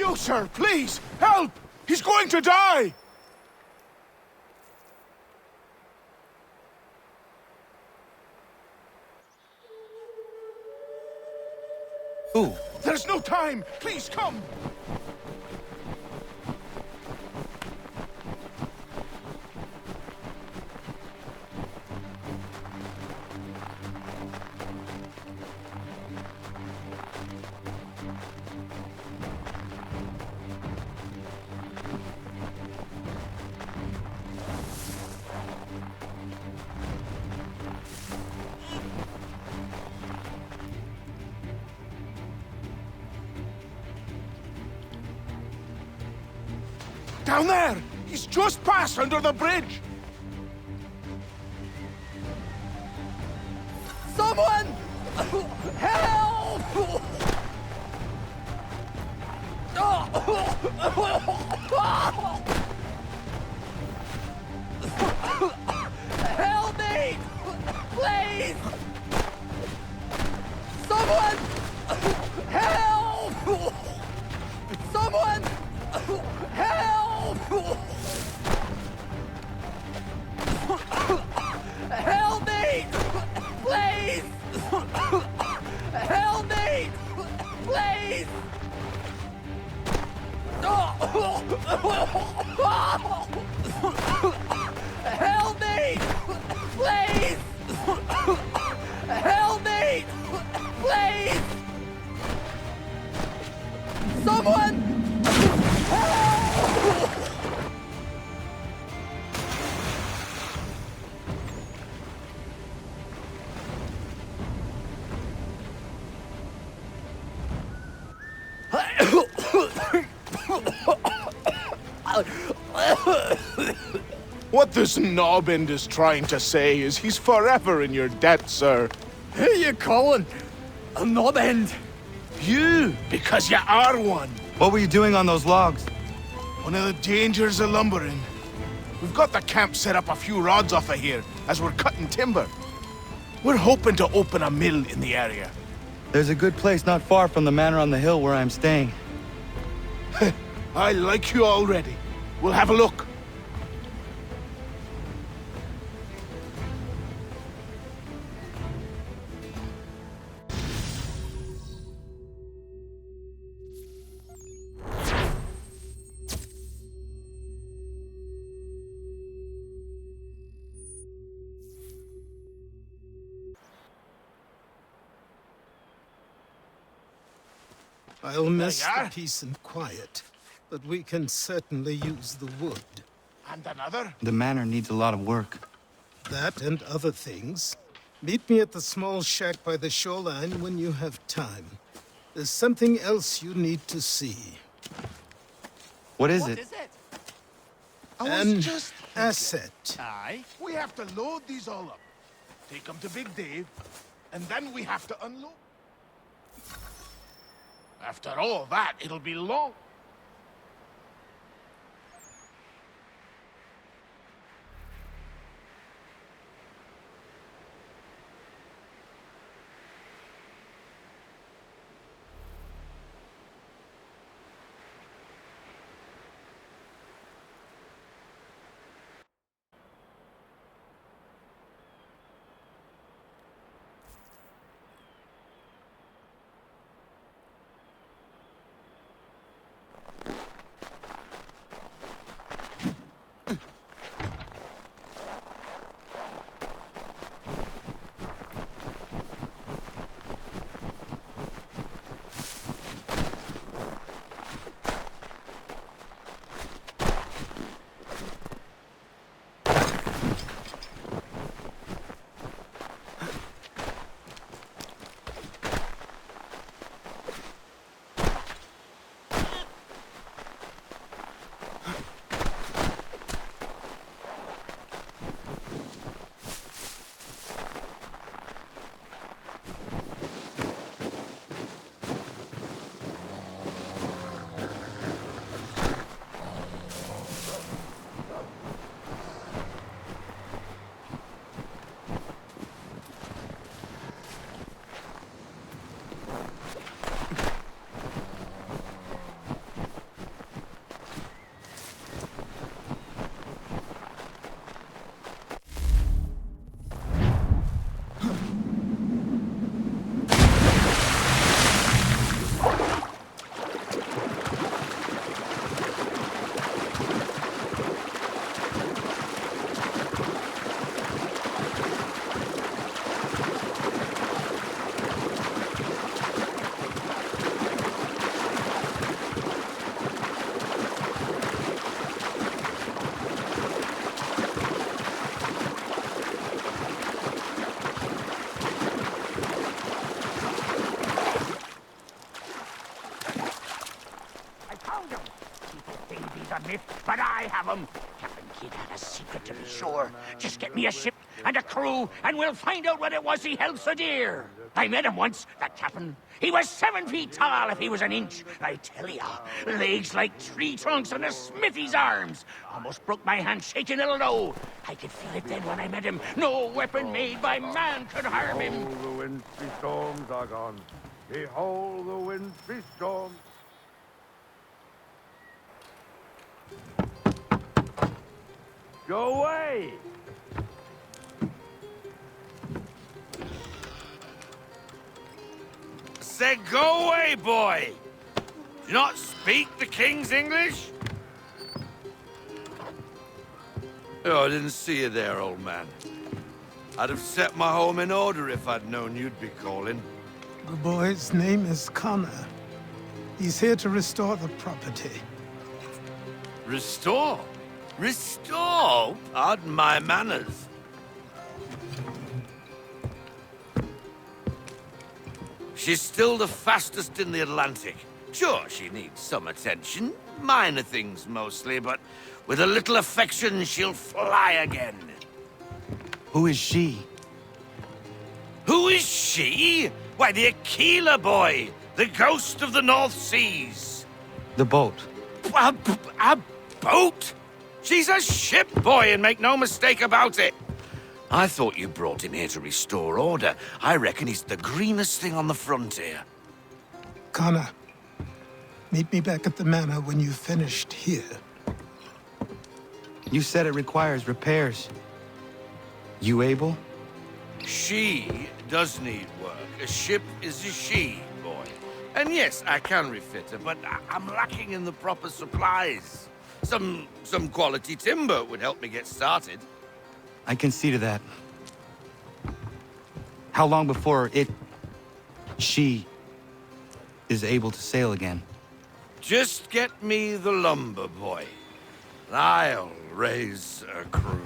you, sir! Please! Help! He's going to die! Who? There's no time! Please, come! Down there! He's just passed under the bridge! Someone! Help! Help me! Please! Someone! Help! Someone! Help! Help me! Please! Help me! Please! Help me! Please! Help me! Please! Someone! What this knob-end is trying to say is he's forever in your debt, sir. Who you calling? A knob end? You, because you are one. What were you doing on those logs? One of the dangers of lumbering. We've got the camp set up a few rods off of here, as we're cutting timber. We're hoping to open a mill in the area. There's a good place not far from the manor on the hill where I'm staying. I like you already. We'll have a look. I'll miss There you the are. peace and quiet, but we can certainly use the wood. And another? The manor needs a lot of work. That and other things. Meet me at the small shack by the shoreline when you have time. There's something else you need to see. What is it? I An was just thinking. asset. Aye. We have to load these all up, take them to Big Dave, and then we have to unload. After all that, it'll be long. have him. Captain Kidd had a secret to be sure. Just get me a ship and a crew, and we'll find out what it was he held so dear. I met him once, that captain. He was 7 feet tall if he was an inch. I tell ya, legs like tree trunks and a smithy's arms. Almost broke my hand shaking it'll know. I could feel it then when I met him. No weapon made by man could harm him. Behold, the wintry storms are gone. Behold, the wintry storms. Go away! Said go away, boy! Do you not speak the King's English? Oh, I didn't see you there, old man. I'd have set my home in order if I'd known you'd be calling. The boy's name is Connor. He's here to restore the property. Restore? Restore? Pardon my manners. She's still the fastest in the Atlantic. Sure, she needs some attention. Minor things mostly, but with a little affection, she'll fly again. Who is she? Who is she? Why, the Aquila boy, the ghost of the North Seas. The boat. A boat? She's a ship, boy, and make no mistake about it. I thought you brought him here to restore order. I reckon he's the greenest thing on the frontier. Connor, meet me back at the manor when you've finished here. You said it requires repairs. You able? She does need work. A ship is a she, boy. And yes, I can refit her, but I'm lacking in the proper supplies. Some quality timber would help me get started. I can see to that. How long before she is able to sail again? Just get me the lumber, boy. I'll raise a crew.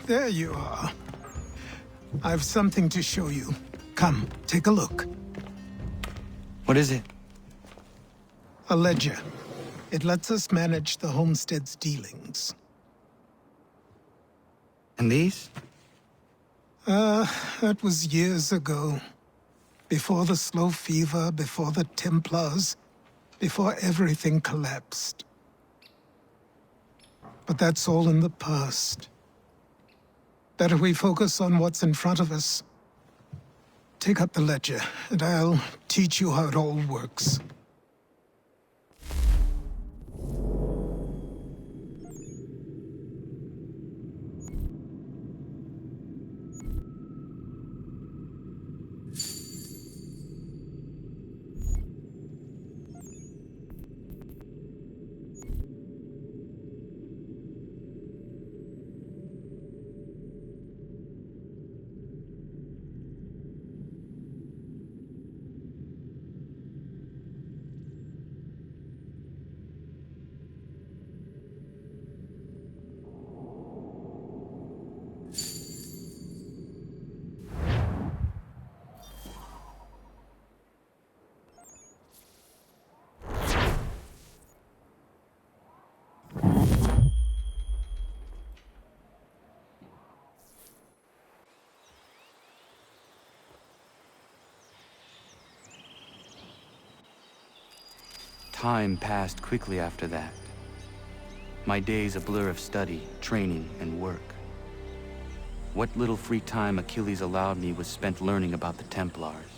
There you are. I've something to show you. Come, take a look. What is it? A ledger. It lets us manage the homestead's dealings. And these? That was years ago. Before the slow fever, before the Templars, before everything collapsed. But that's all in the past. Better we focus on what's in front of us. Take up the ledger, and I'll teach you how it all works. Time passed quickly after that. My days a blur of study, training, and work. What little free time Achilles allowed me was spent learning about the Templars,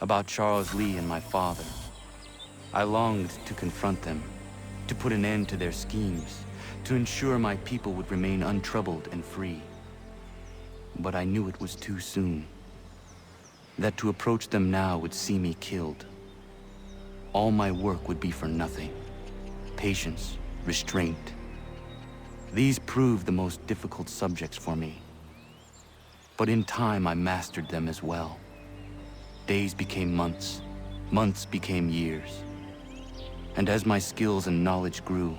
about Charles Lee and my father. I longed to confront them, to put an end to their schemes, to ensure my people would remain untroubled and free. But I knew it was too soon, that to approach them now would see me killed. All my work would be for nothing. Patience, restraint. These proved the most difficult subjects for me. But in time, I mastered them as well. Days became months, months became years. And as my skills and knowledge grew,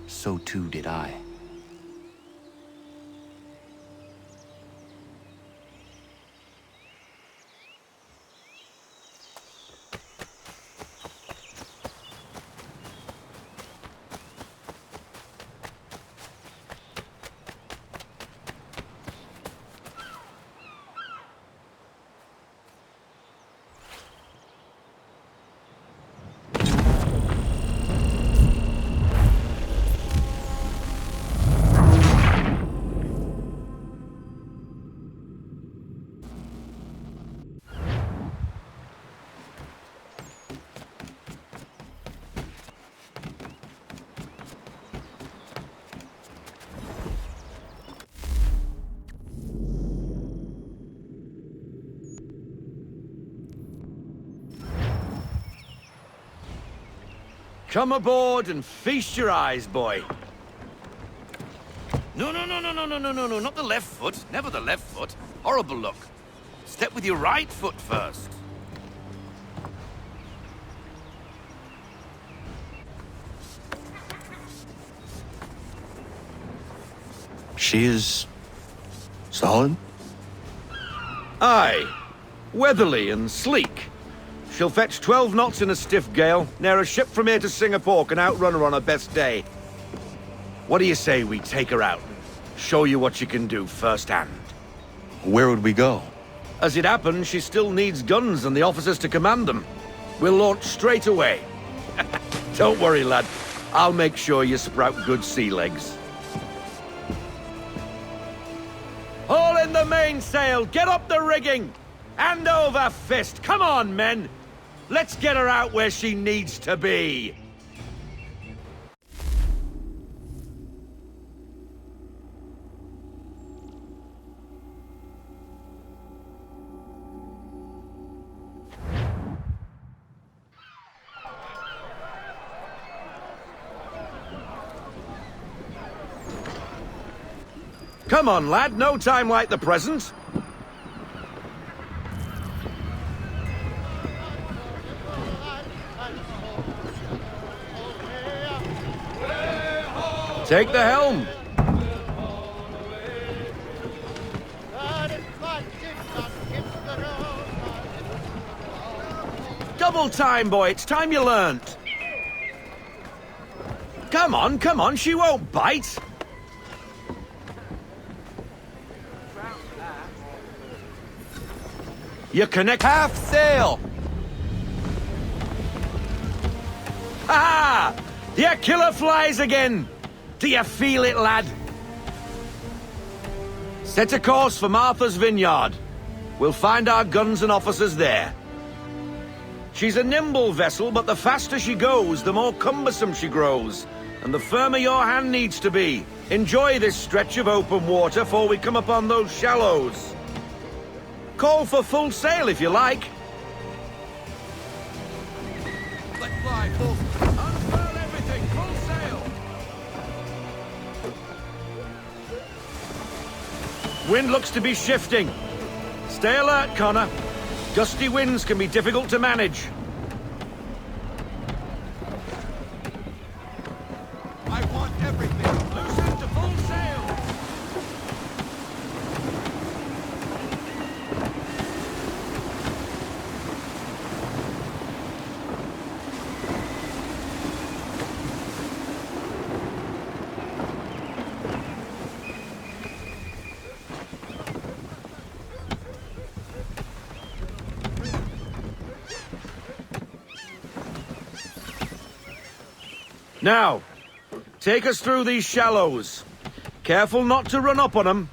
so too did I. Come aboard and feast your eyes, boy. No, not the left foot. Never the left foot. Horrible look. Step with your right foot first. She is solid? Aye. Weatherly and sleek. She'll fetch 12 knots in a stiff gale. Ne'er a ship from here to Singapore can outrun her on her best day. What do you say we take her out and show you what she can do firsthand? Where would we go? As it happens, she still needs guns and the officers to command them. We'll launch straight away. Don't worry, lad. I'll make sure you sprout good sea legs. Haul in the mainsail! Get up the rigging! Hand over fist! Come on, men! Let's get her out where she needs to be! Come on, lad. No time like the present. Take the helm. Double time, boy. It's time you learnt. Come on. She won't bite. You connect half sail. Ha! The killer flies again. Do you feel it, lad? Set a course for Martha's Vineyard. We'll find our guns and officers there. She's a nimble vessel, but the faster she goes, the more cumbersome she grows, and the firmer your hand needs to be. Enjoy this stretch of open water before we come upon those shallows. Call for full sail if you like. Let fly, full. Unfurl everything, full sail. Wind looks to be shifting. Stay alert, Connor. Gusty winds can be difficult to manage. I want everything. Loosen to full sail. Now, take us through these shallows. Careful not to run up on them.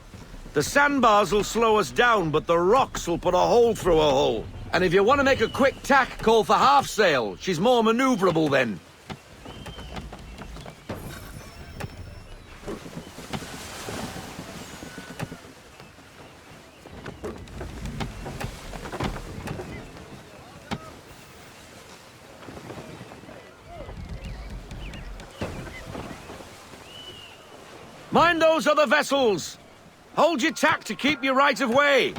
The sandbars will slow us down, but the rocks will put a hole through a hole. And if you want to make a quick tack, call for half sail. She's more maneuverable then. Mind those other vessels! Hold your tack to keep your right of way!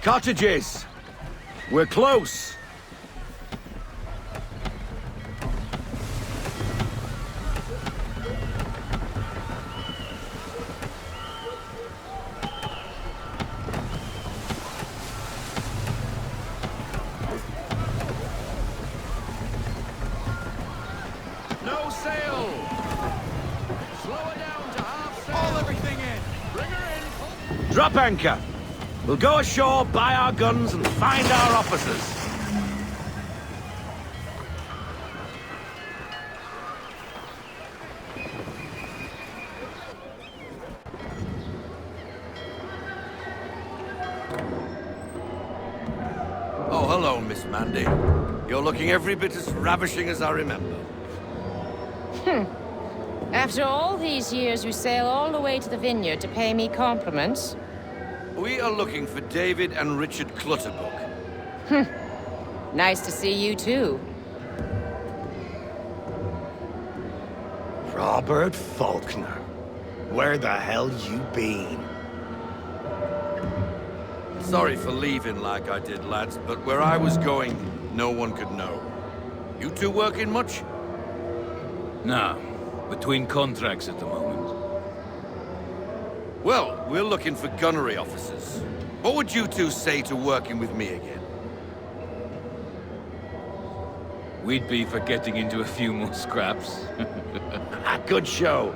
Cottages! We're close! No sail! Slow her down to half sail! Haul everything in! Bring her in! Drop anchor! We'll go ashore, buy our guns, and find our officers. Oh, hello, Miss Mandy. You're looking every bit as ravishing as I remember. After all these years, you sail all the way to the vineyard to pay me compliments? We are looking for David and Richard Clutterbuck. Nice to see you, too. Robert Faulkner. Where the hell you been? Sorry for leaving like I did, lads, but where I was going, no one could know. You two working much? No. Between contracts at the moment. Well, we're looking for gunnery officers. What would you two say to working with me again? We'd be for getting into a few more scraps. Good show.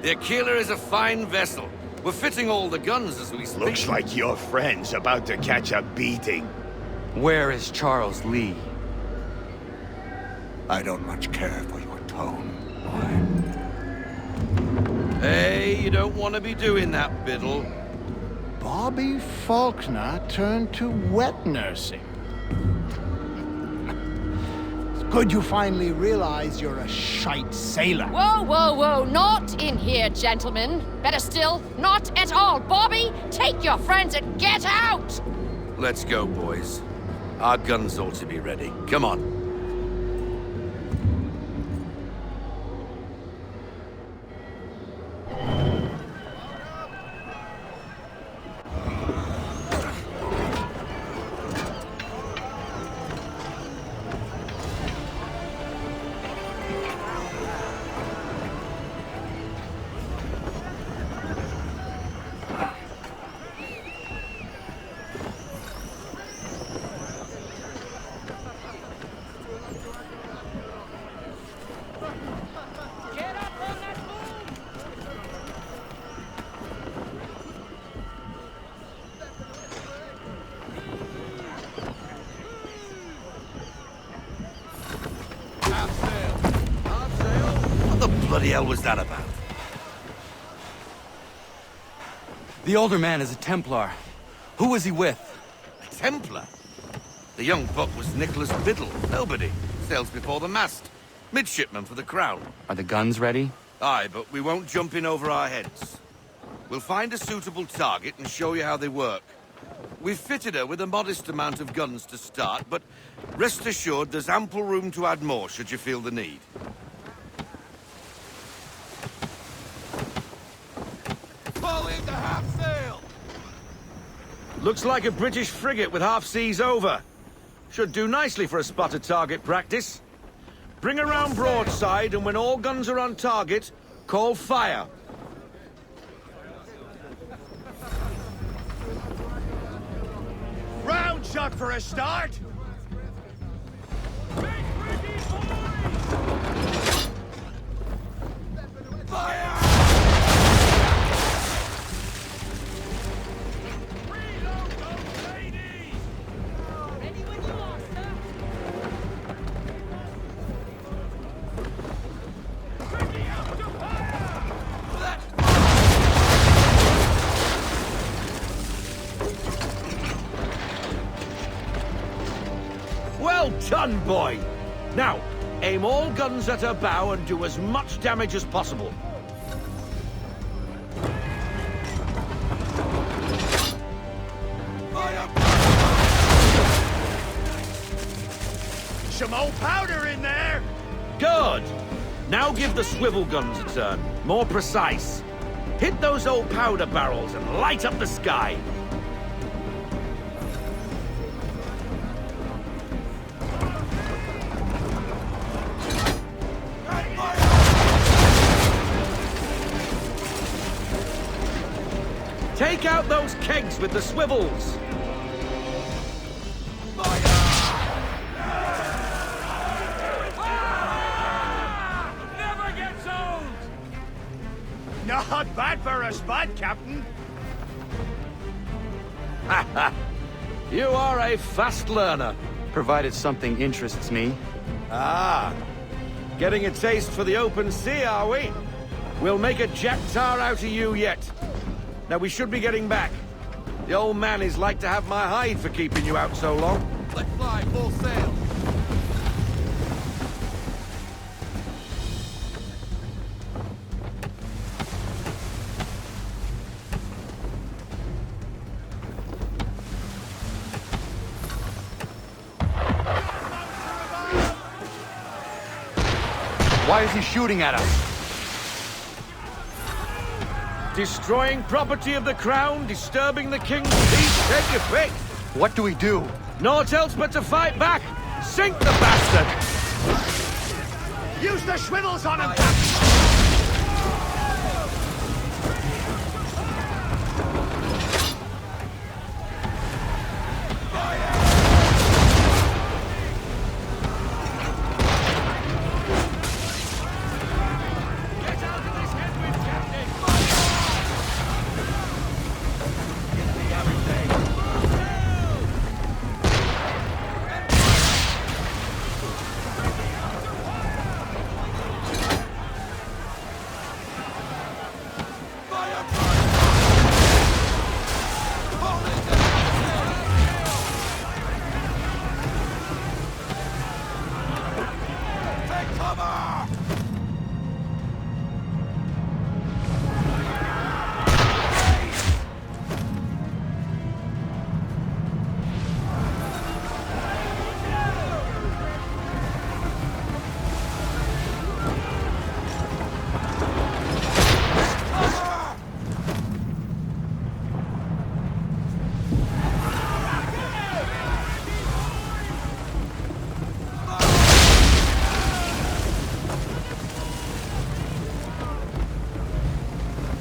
The Aquila is a fine vessel. We're fitting all the guns as we speak. Looks like your friend's about to catch a beating. Where is Charles Lee? I don't much care for your tone, boy. Hey, you don't want to be doing that, Biddle. Bobby Faulkner turned to wet nursing. It's good you finally realize you're a shite sailor. Whoa, whoa, whoa, not in here, gentlemen. Better still, not at all. Bobby, take your friends and get out! Let's go, boys. Our guns ought to be ready. Come on. What the bloody hell was that about? The older man is a Templar. Who was he with? Let's Templar? The young buck was Nicholas Biddle. Nobody. Sails before the mast. Midshipman for the Crown. Are the guns ready? Aye, but we won't jump in over our heads. We'll find a suitable target and show you how they work. We've fitted her with a modest amount of guns to start, but rest assured there's ample room to add more should you feel the need. Falling to half sail! Looks like a British frigate with half seas over. Should do nicely for a spotted target practice. Bring around broadside, and when all guns are on target, call fire. Round shot for a start! Well done, boy! Now, aim all guns at her bow and do as much damage as possible. Some old powder in there! Good! Now give the swivel guns a turn. More precise. Hit those old powder barrels and light up the sky. Take out those kegs with the swivels! Never gets old! Not bad for a spud, Captain. You are a fast learner. Provided something interests me. Ah, getting a taste for the open sea, are we? We'll make a jack tar out of you yet. Now we should be getting back. The old man is like to have my hide for keeping you out so long. Let's fly full sail. Why is he shooting at us? Destroying property of the crown, disturbing the king's peace, take your pick. What do we do? Naught else but to fight back. Sink the bastard! Use the swivels on him, Captain!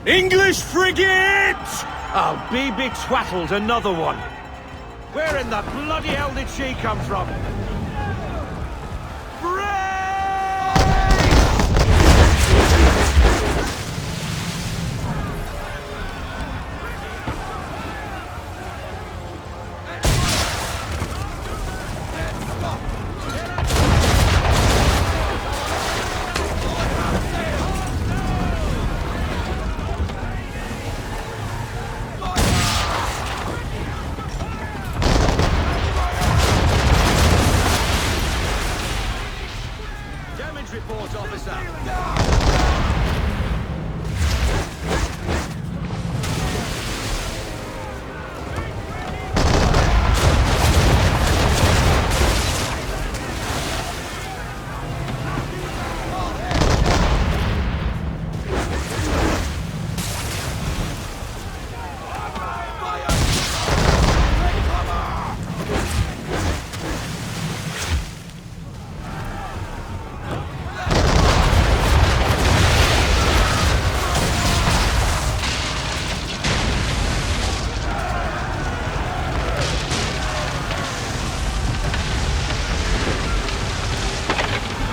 English frigate! I'll be betwattled, another one. Where in the bloody hell did she come from? Comms report, officer.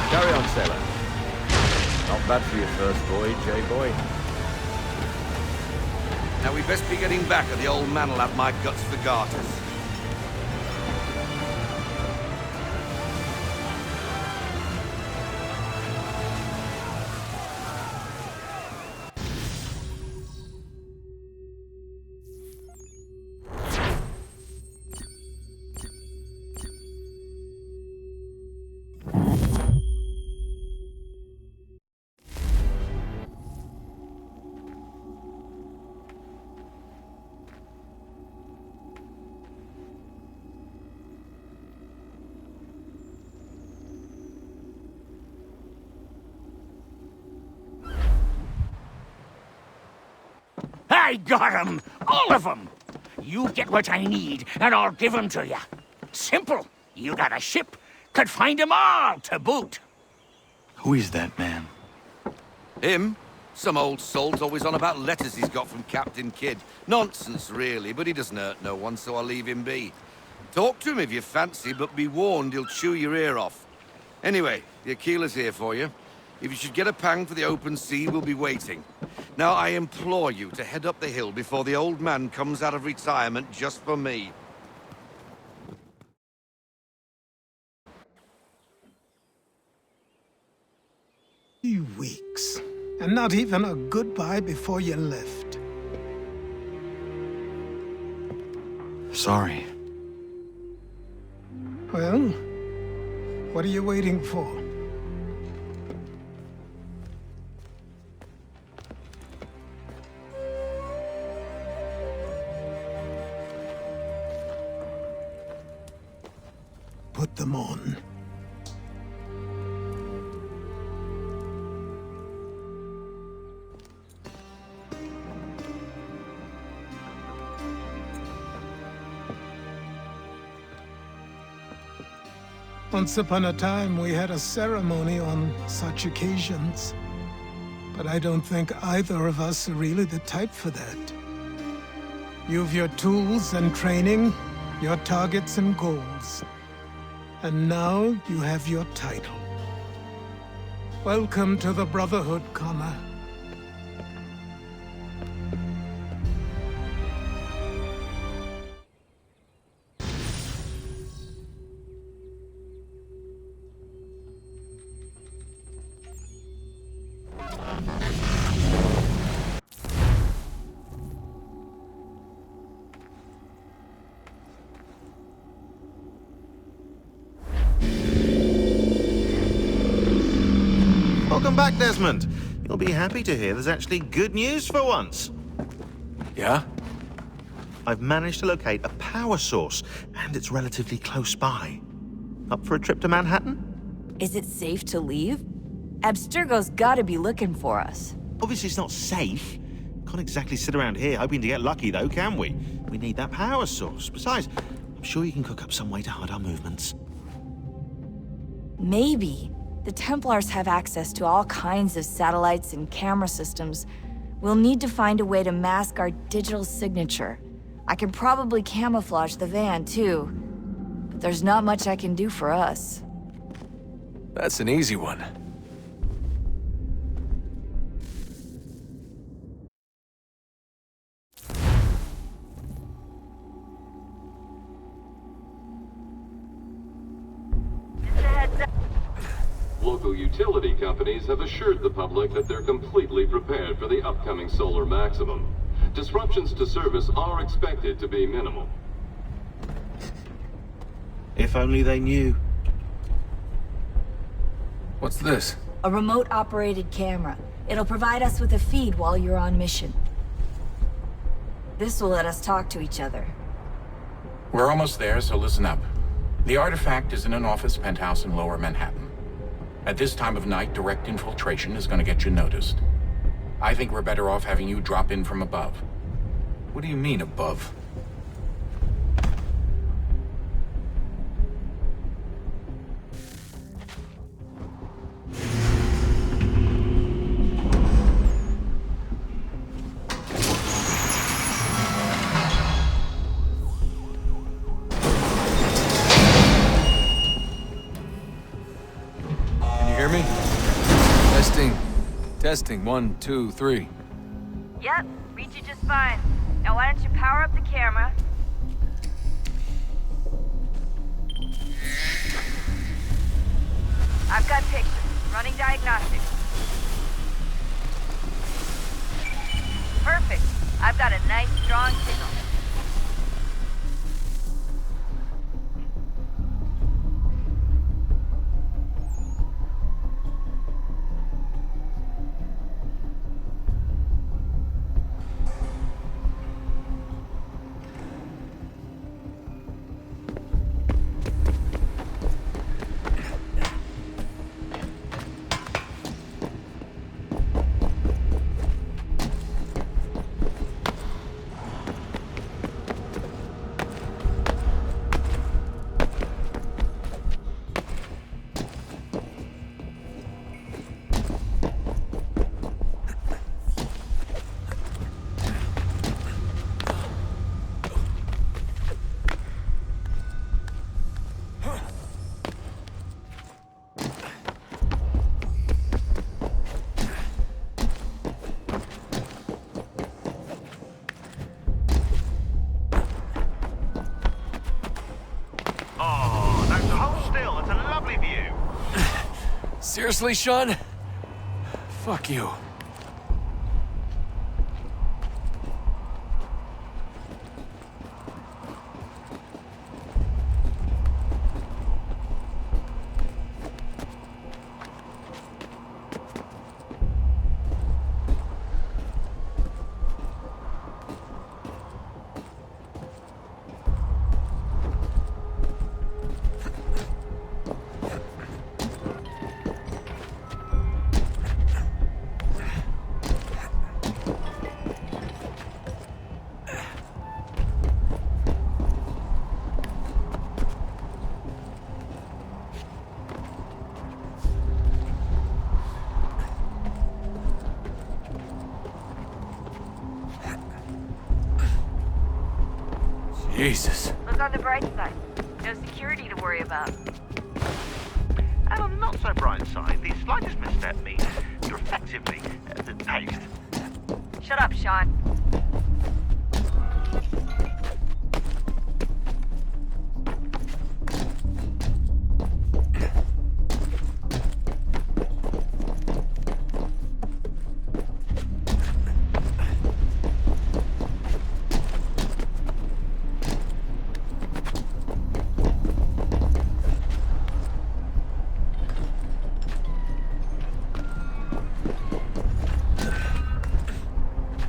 Carry on, sailor. Not bad for your first voyage, eh, boy? Now we best be getting back, or the old man'll have my guts for garters. I got 'em! All of 'em! You get what I need, and I'll give 'em to you. Simple. You got a ship, could find 'em all to boot. Who is that man? Him? Some old salt always on about letters he's got from Captain Kidd. Nonsense, really, but he doesn't hurt no one, so I'll leave him be. Talk to him if you fancy, but be warned he'll chew your ear off. Anyway, the Aquila's here for you. If you should get a pang for the open sea, we'll be waiting. Now, I implore you to head up the hill before the old man comes out of retirement just for me. 3 weeks, and not even a goodbye before you left. Sorry. Well, what are you waiting for? Put them on. Once upon a time, we had a ceremony on such occasions. But I don't think either of us are really the type for that. You've your tools and training, your targets and goals. And now you have your title. Welcome to the Brotherhood, Connor. Welcome back, Desmond. You'll be happy to hear there's actually good news for once. Yeah? I've managed to locate a power source, and it's relatively close by. Up for a trip to Manhattan? Is it safe to leave? Abstergo's gotta be looking for us. Obviously it's not safe. Can't exactly sit around here hoping to get lucky, though, can we? We need that power source. Besides, I'm sure you can cook up some way to hide our movements. Maybe. The Templars have access to all kinds of satellites and camera systems. We'll need to find a way to mask our digital signature. I can probably camouflage the van, too. But there's not much I can do for us. That's an easy one. Local utility companies have assured the public that they're completely prepared for the upcoming solar maximum. Disruptions to service are expected to be minimal. If only they knew. What's this? A remote-operated camera. It'll provide us with a feed while you're on mission. This will let us talk to each other. We're almost there, so listen up. The artifact is in an office penthouse in Lower Manhattan. At this time of night, direct infiltration is going to get you noticed. I think we're better off having you drop in from above. What do you mean, above? Testing, 1, 2, 3. Yep, reach you just fine. Now why don't you power up the camera? I've got pictures. Running diagnostics. Perfect. I've got a nice, strong signal. Seriously, Sean? Fuck you. Jesus. Look on the bright side. No security to worry about. And on the not so bright side, the slightest misstep means you're effectively paced. Shut up, Sean.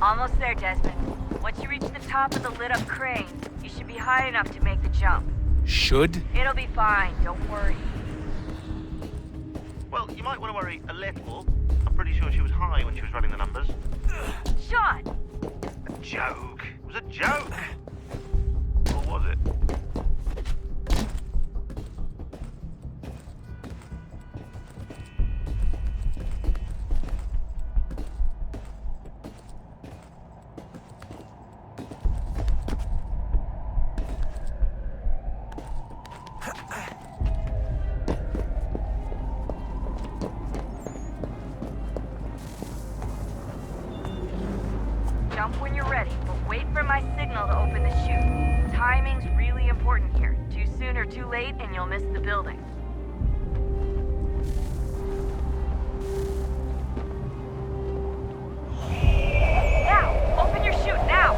Almost there, Desmond. Once you reach the top of the lit-up crane, you should be high enough to make the jump. Should? It'll be fine, don't worry. Well, you might want to worry a little. I'm pretty sure she was high when she was running the numbers. Sean! A joke. It was a joke. Or was it? Jump when you're ready, but wait for my signal to open the chute. Timing's really important here. Too soon or too late, and you'll miss the building. Now! Open your chute, now!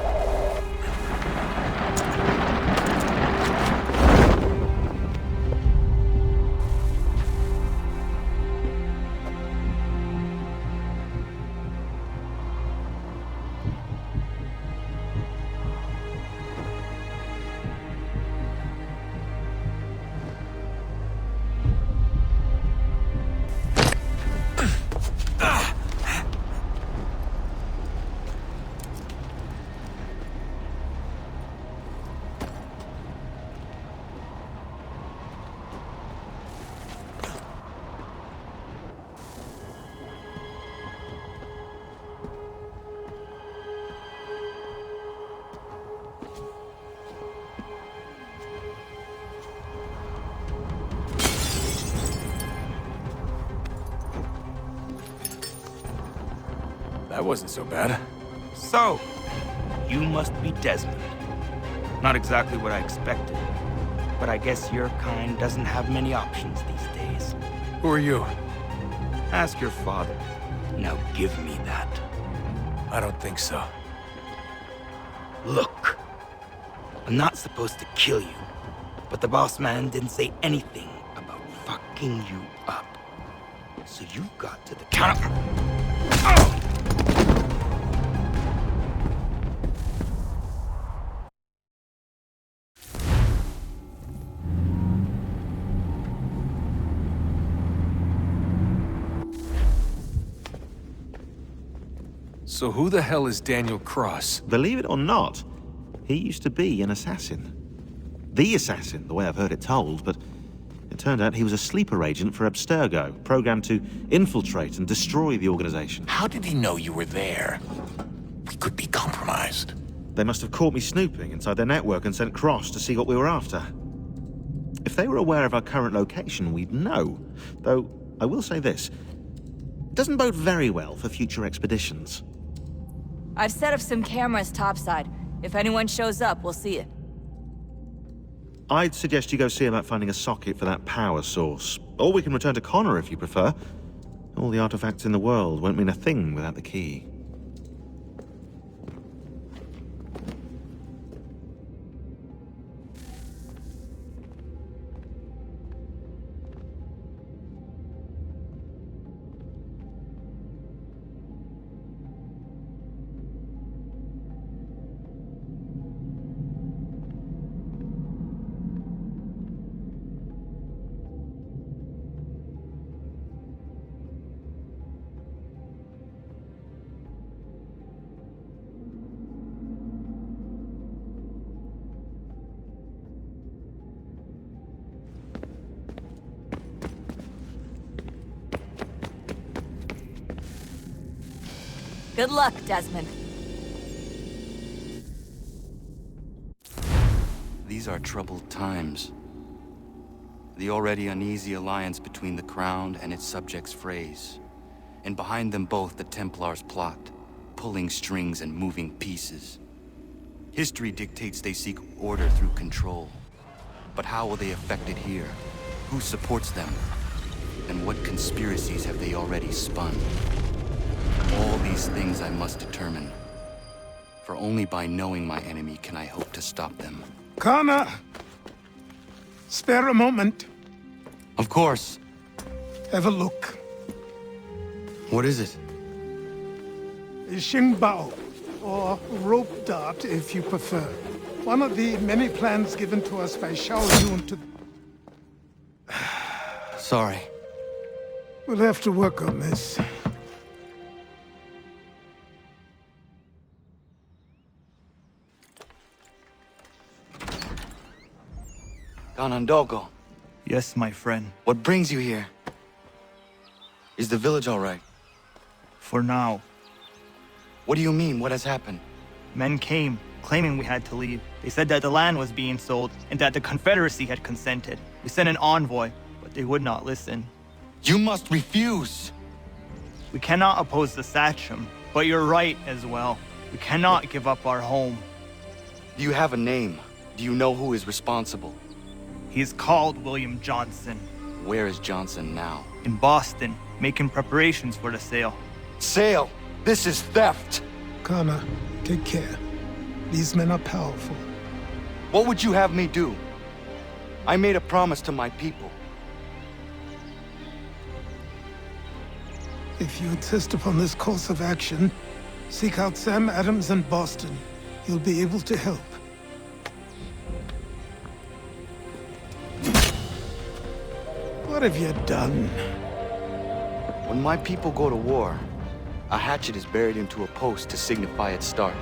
That wasn't so bad. So, you must be Desmond. Not exactly what I expected, but I guess your kind doesn't have many options these days. Who are you? Ask your father. Now give me that. I don't think so. Look, I'm not supposed to kill you, but the boss man didn't say anything about fucking you up. So you've got to the counter. So who the hell is Daniel Cross? Believe it or not, he used to be an assassin. The assassin, the way I've heard it told, but it turned out he was a sleeper agent for Abstergo, programmed to infiltrate and destroy the organization. How did he know you were there? We could be compromised. They must have caught me snooping inside their network and sent Cross to see what we were after. If they were aware of our current location, we'd know. Though, I will say this. It doesn't bode very well for future expeditions. I've set up some cameras topside. If anyone shows up, we'll see it. I'd suggest you go see about finding a socket for that power source. Or we can return to Connor if you prefer. All the artifacts in the world won't mean a thing without the key. Good luck, Desmond. These are troubled times. The already uneasy alliance between the Crown and its subjects frays. And behind them both the Templars plot, pulling strings and moving pieces. History dictates they seek order through control. But how will they affect it here? Who supports them? And what conspiracies have they already spun? All these things I must determine. For only by knowing my enemy can I hope to stop them. Connor! Spare a moment. Of course. Have a look. What is it? A Xingbao, or rope dart if you prefer. One of the many plans given to us by Xiao Yun to... Sorry. We'll have to work on this. Ganondogo. Yes, my friend. What brings you here? Is the village all right? For now. What do you mean? What has happened? Men came, claiming we had to leave. They said that the land was being sold, and that the Confederacy had consented. We sent an envoy, but they would not listen. You must refuse! We cannot oppose the Sachem, but you're right as well. We cannot give up our home. Do you have a name? Do you know who is responsible? He's called William Johnson. Where is Johnson now? In Boston, making preparations for the sale. Sale? This is theft! Connor, take care. These men are powerful. What would you have me do? I made a promise to my people. If you insist upon this course of action, seek out Sam Adams in Boston. He'll be able to help. What have you done? When my people go to war, a hatchet is buried into a post to signify its start.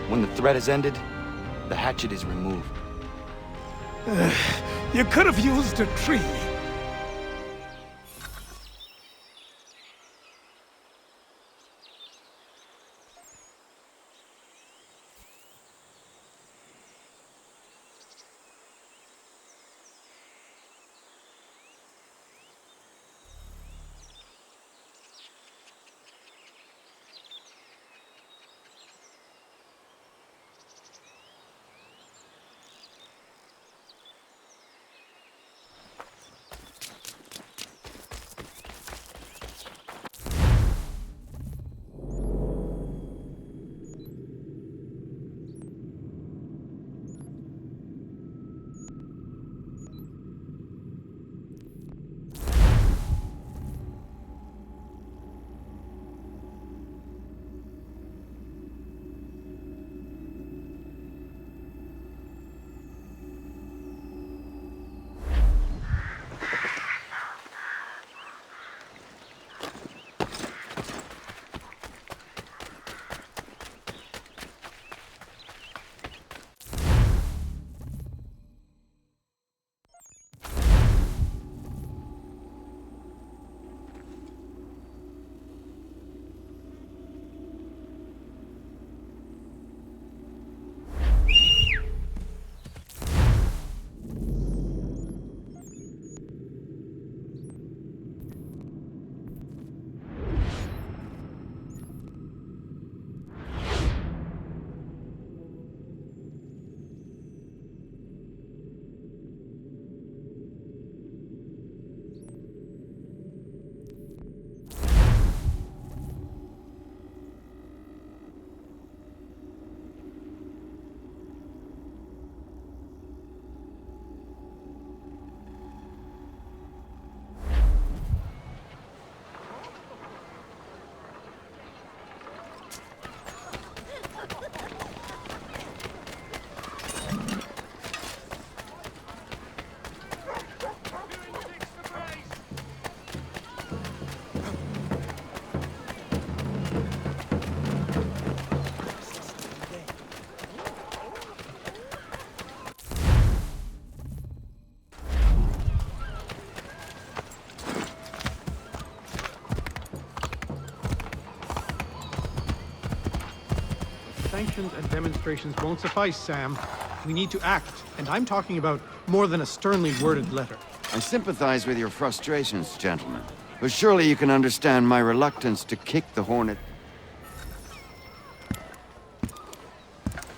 When the threat is ended, the hatchet is removed. You could have used a tree. sanctions and demonstrations won't suffice, Sam. We need to act, and I'm talking about more than a sternly worded letter. I sympathize with your frustrations, gentlemen. But surely you can understand my reluctance to kick the Hornet.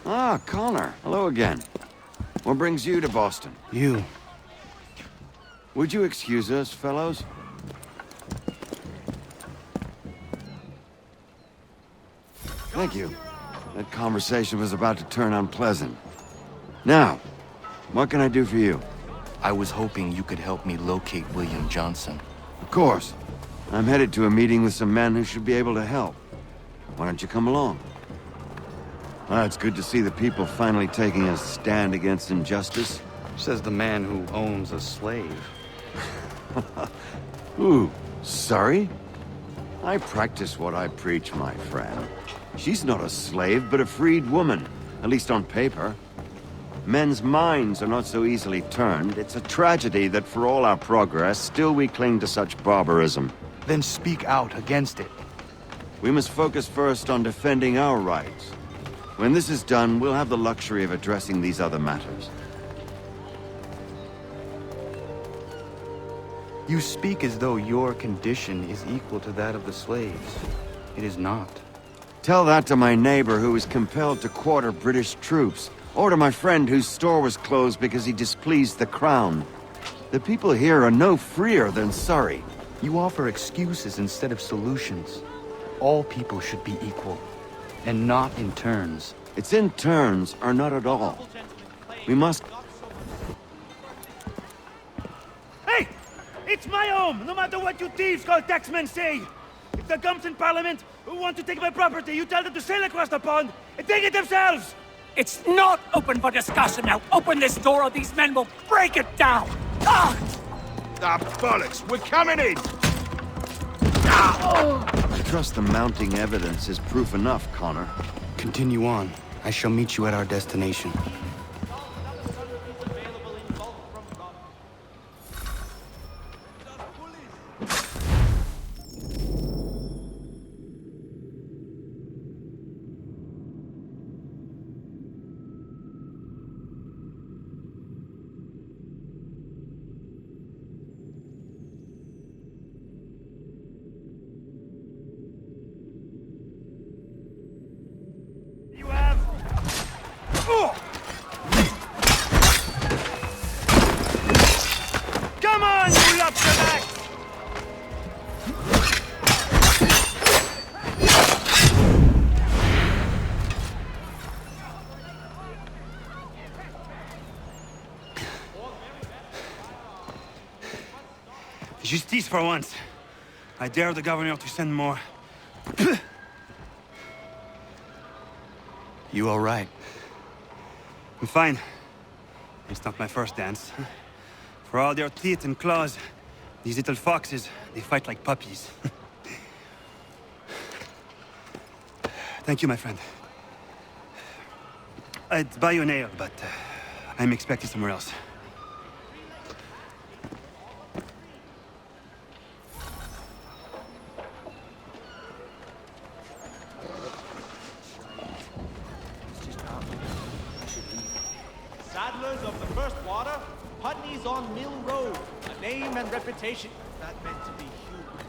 Ah, Connor. Hello again. What brings you to Boston? You. Would you excuse us, fellows? Thank you. That conversation was about to turn unpleasant. Now, what can I do for you? I was hoping you could help me locate William Johnson. Of course. I'm headed to a meeting with some men who should be able to help. Why don't you come along? It's good to see the people finally taking a stand against injustice. Says the man who owns a slave. Ooh, sorry? I practice what I preach, my friend. She's not a slave, but a freed woman, at least on paper. Men's minds are not so easily turned. It's a tragedy that for all our progress, still we cling to such barbarism. Then speak out against it. We must focus first on defending our rights. When this is done, we'll have the luxury of addressing these other matters. You speak as though your condition is equal to that of the slaves. It is not. Tell that to my neighbor who was compelled to quarter British troops, or to my friend whose store was closed because he displeased the crown. The people here are no freer than Surrey. You offer excuses instead of solutions. All people should be equal, and not in turns. It's in turns, or not at all. We must... Hey! It's my home, no matter what you thieves called taxmen say! If the gumps in Parliament who want to take my property, you tell them to sail across the pond and take it themselves! It's not open for discussion now. Open this door or these men will break it down. Ah! Bollocks! We're coming in! I trust the mounting evidence is proof enough, Connor. Continue on. I shall meet you at our destination. Come on, you lobsterback! Justice for once. I dare the governor to send more. You all right? I'm fine. It's not my first dance. For all their teeth and claws, these little foxes, they fight like puppies. Thank you, my friend. I'd buy you an ale, but I'm expected somewhere else. Saddlers of the first water, Putney's on Mill Road. A name and reputation not meant to be human.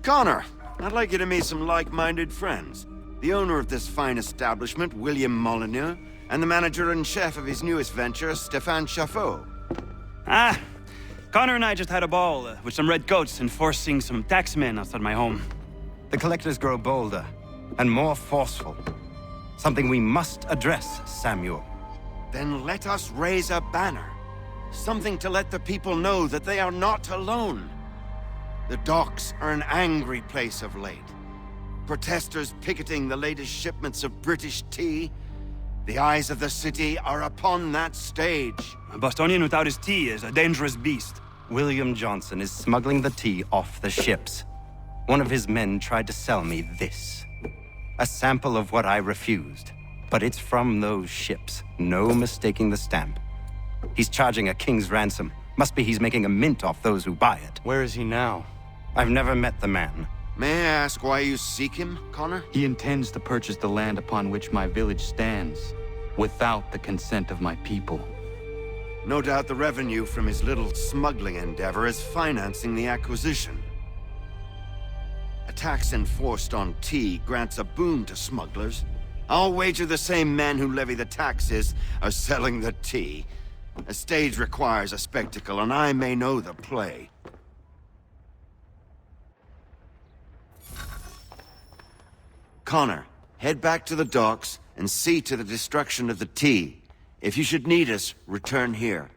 Connor, I'd like you to meet some like-minded friends. The owner of this fine establishment, William Molyneux, and the manager and chef of his newest venture, Stéphane Chaffeau. Ah, Connor and I just had a ball with some red coats enforcing some taxmen outside my home. The collectors grow bolder and more forceful. Something we must address, Samuel. Then let us raise a banner. Something to let the people know that they are not alone. The docks are an angry place of late. Protesters picketing the latest shipments of British tea. The eyes of the city are upon that stage. A Bostonian without his tea is a dangerous beast. William Johnson is smuggling the tea off the ships. One of his men tried to sell me this. A sample of what I refused. But it's from those ships. No mistaking the stamp. He's charging a king's ransom. Must be he's making a mint off those who buy it. Where is he now? I've never met the man. May I ask why you seek him, Connor? He intends to purchase the land upon which my village stands, without the consent of my people. No doubt the revenue from his little smuggling endeavor is financing the acquisition. A tax enforced on tea grants a boon to smugglers. I'll wager the same men who levy the taxes are selling the tea. A stage requires a spectacle, and I may know the play. Connor, head back to the docks and see to the destruction of the tea. If you should need us, return here.